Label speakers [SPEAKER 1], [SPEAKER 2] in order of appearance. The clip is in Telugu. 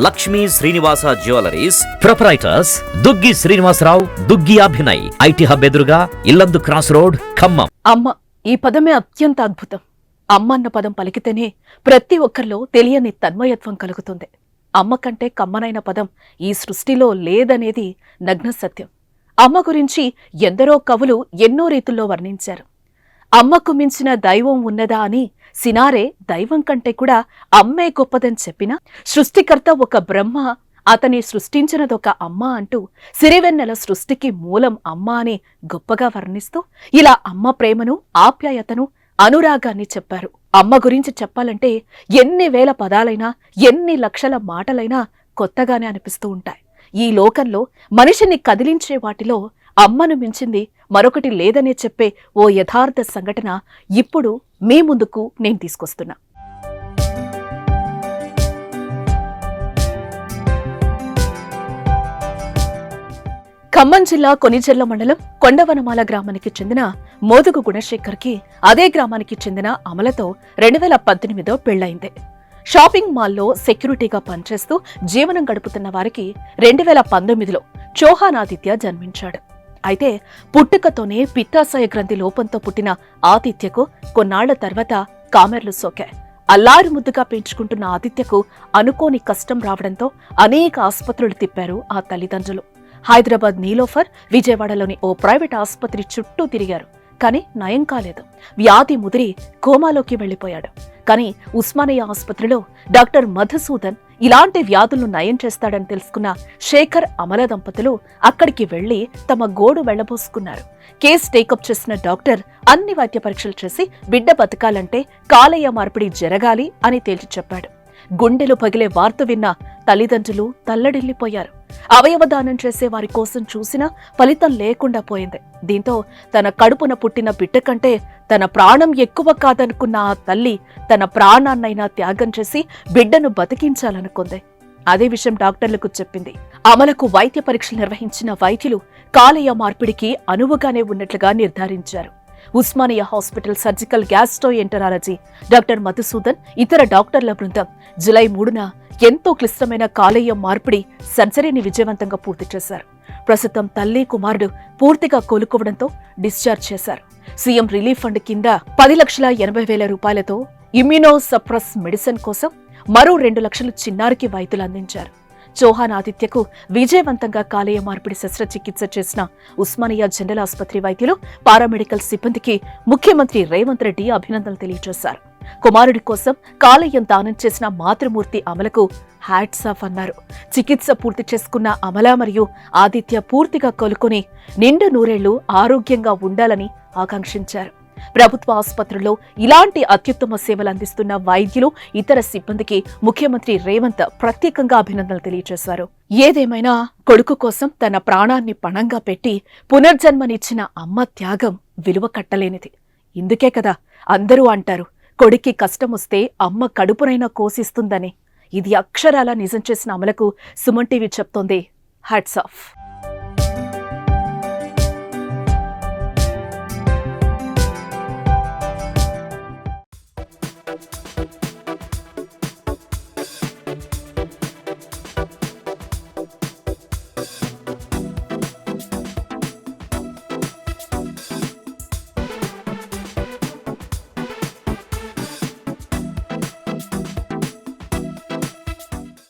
[SPEAKER 1] Lakshmi Srinivasa jewellers proprietors Duggi Srinivasarao, Duggi Abhinay, IT hub ఎదురుగా ఇల్లందు క్రాస్ రోడ్, ఖమ్మం.
[SPEAKER 2] అమ్మ ఈ పదమే అత్యంత అద్భుతం. అమ్మ అన్న పదం పలికితేనే ప్రతి ఒక్కరిలో తెలియని తన్మయత్వం కలుగుతుంది. అమ్మ కంటే కమ్మనైన పదం ఈ సృష్టిలో లేదనేది నగ్న సత్యం. అమ్మ గురించి ఎందరో కవులు ఎన్నో రీతుల్లో వర్ణించారు. అమ్మకు మించిన దైవం ఉన్నదా అని సినారే దైవం కంటే కూడా అమ్మే గొప్పదని చెప్పినా, సృష్టికర్త ఒక బ్రహ్మ, అతని సృష్టించినదొక అమ్మ అంటూ సిరివెన్నెల సృష్టికి మూలం అమ్మ అని గొప్పగా వర్ణిస్తూ ఇలా అమ్మ ప్రేమను, ఆప్యాయతను, అనురాగాన్ని చెప్పారు. అమ్మ గురించి చెప్పాలంటే ఎన్ని వేల పదాలైనా, ఎన్ని లక్షల మాటలైనా కొత్తగానే అనిపిస్తూ ఉంటాయి. ఈ లోకంలో మనిషిని కదిలించే వాటిలో అమ్మను మించింది మరొకటి లేదనే చెప్పే ఓ యథార్థ సంఘటన ఇప్పుడు మీ ముందుకు నేను తీసుకొస్తున్నా. ఖమ్మం జిల్లా కొనిజెర్ల మండలం కొండవనమాల గ్రామానికి చెందిన మోదుగు గుణశేఖర్కి అదే గ్రామానికి చెందిన అమలతో 2018లో పెళ్లైంది. షాపింగ్ మాల్లో సెక్యూరిటీగా పనిచేస్తూ జీవనం గడుపుతున్న వారికి 2019లో చౌహాన్ ఆదిత్య జన్మించాడు. అయితే పుట్టుకతోనే పిత్తాశయ గ్రంథి లోపంతో పుట్టిన ఆదిత్యకు కొన్నాళ్ల తర్వాత కామెర్లు సోకాయి. అల్లారు ముద్దుగా పెంచుకుంటున్న ఆదిత్యకు అనుకోని కష్టం రావడంతో అనేక ఆసుపత్రులు తిప్పారు ఆ తల్లిదండ్రులు. హైదరాబాద్ నీలోఫర్, విజయవాడలోని ఓ ప్రైవేట్ ఆసుపత్రి చుట్టూ తిరిగారు. కానీ నయం కాలేదు. వ్యాధి ముదిరి కోమాలోకి వెళ్లిపోయాడు. కానీ ఉస్మానియా ఆసుపత్రిలో డాక్టర్ మధుసూదన్ ఇలాంటి వ్యాధులను నయం చేస్తాడని తెలుసుకున్న శేఖర్, అమల దంపతులు అక్కడికి వెళ్లి తమ గోడు వెళ్లబోసుకున్నారు. కేసు టేకప్ చేసిన డాక్టర్ అన్ని వైద్య పరీక్షలు చేసి బిడ్డ బతకాలంటే కాలేయ మార్పిడి జరగాలి అని తేల్చి చెప్పాడు. గుండెలు పగిలే వార్త విన్న తల్లిదండ్రులు తల్లడిల్లిపోయారు. అవయవదానం చేసే వారి కోసం చూసినా ఫలితం లేకుండా పోయింది. దీంతో తన కడుపున పుట్టిన బిడ్డ కంటే తన ప్రాణం ఎక్కువ కాదనుకున్న ఆ తల్లి తన ప్రాణాన్నైనా త్యాగం చేసి బిడ్డను బతికించాలనుకుంది. అదే విషయం డాక్టర్లకు చెప్పింది. అమలకు వైద్య పరీక్షలు నిర్వహించిన వైద్యులు కాలేయ మార్పిడికి అనువుగానే ఉన్నట్లుగా నిర్ధారించారు. Osmania hospital surgical gastroenterology doctor Madhusudan, ఇతర డాక్టర్ల బృందం జులై 3న ఎంతో క్లిష్టమైన కాలేయ మార్పిడి సర్జరీని విజయవంతంగా పూర్తి చేశారు. ప్రస్తుతం తల్లి, కుమారుడు పూర్తిగా కోలుకోవడంతో డిశ్చార్జ్ చేశారు. సీఎం రిలీఫ్ ఫండ్ కింద 10,80,000 రూపాయలతో ఇమ్యూనో సప్రెస్ మెడిసిన్ కోసం మరో 2 లక్షలు చిన్నారికి వైద్యులు అందించారు. చౌహాన్ ఆదిత్యకు విజయవంతంగా కాలేయ మార్పిడి శస్త్రచికిత్స చేసిన ఉస్మానియా జనరల్ ఆసుపత్రి వైద్యులు, పారామెడికల్ సిబ్బందికి ముఖ్యమంత్రి రేవంత్ రెడ్డి అభినందనలు తెలియజేశారు. కుమారుడి కోసం కాలేయం దానం చేసిన మాతృమూర్తి అమలకు హ్యాట్స్ ఆఫ్ అన్నారు. చికిత్స పూర్తి చేసుకున్న అమల మరియు ఆదిత్య పూర్తిగా కోలుకొని నిండు నూరేళ్లు ఆరోగ్యంగా ఉండాలని ఆకాంక్షించారు. ప్రభుత్వ ఆసుపత్రుల్లో ఇలాంటి అత్యుత్తమ సేవలు అందిస్తున్న వైద్యులు, ఇతర సిబ్బందికి ముఖ్యమంత్రి రేవంత్ ప్రత్యేకంగా అభినందనలు తెలియజేశారు. ఏదేమైనా కొడుకు కోసం తన ప్రాణాన్ని పణంగా పెట్టి పునర్జన్మనిచ్చిన అమ్మ త్యాగం విలువ కట్టలేనిది. ఇందుకే కదా అందరూ అంటారు, కొడుక్కి కష్టమొస్తే అమ్మ కడుపునైనా కోసిస్తుందని. ఇది అక్షరాలా నిజం చేసిన అమలకు సుమన్ టీవీ చెప్తోంది హ్యాట్స్ ఆఫ్.